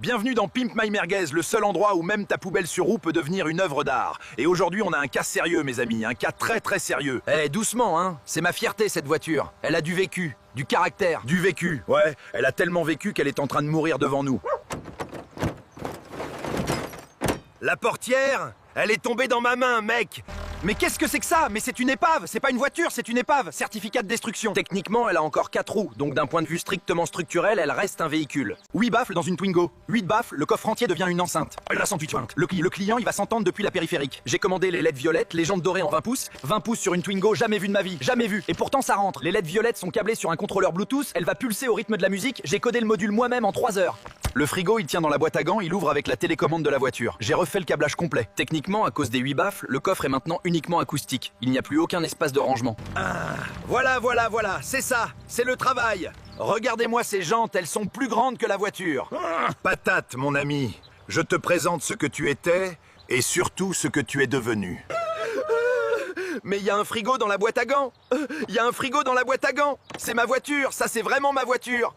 Bienvenue dans Pimp My Merguez, le seul endroit où même ta poubelle sur roue peut devenir une œuvre d'art. Et aujourd'hui, on a un cas sérieux, mes amis, un cas très très sérieux. Eh, doucement, hein. C'est ma fierté, cette voiture. Elle a du vécu, du caractère. Du vécu, ouais. Elle a tellement vécu qu'elle est en train de mourir devant nous. La portière, elle est tombée dans ma main, mec. Mais qu'est-ce que c'est que ça? Mais c'est une épave. C'est pas une voiture, c'est une épave. Certificat de destruction. Techniquement, elle a encore 4 roues. Donc d'un point de vue strictement structurel, elle reste un véhicule. 8 baffles dans une Twingo. 8 baffles, le coffre entier devient une enceinte. Elle a 108 pointes. Le client, il va s'entendre depuis la périphérique. J'ai commandé les LED violettes, les jantes dorées en 20 pouces. 20 pouces sur une Twingo, jamais vu de ma vie. Jamais vu. Et pourtant, ça rentre. Les LED violettes sont câblées sur un contrôleur Bluetooth. Elle va pulser au rythme de la musique. J'ai codé le module moi-même en 3 heures. Le frigo, il tient dans la boîte à gants, il ouvre avec la télécommande de la voiture. J'ai refait le câblage complet. Techniquement, à cause des 8 baffles, le coffre est maintenant uniquement acoustique. Il n'y a plus aucun espace de rangement. Ah, voilà, c'est ça, c'est le travail. Regardez-moi ces jantes, elles sont plus grandes que la voiture. Patate, mon ami, je te présente ce que tu étais et surtout ce que tu es devenu. Mais il y a un frigo dans la boîte à gants. Il y a un frigo dans la boîte à gants. C'est ma voiture, ça c'est vraiment ma voiture.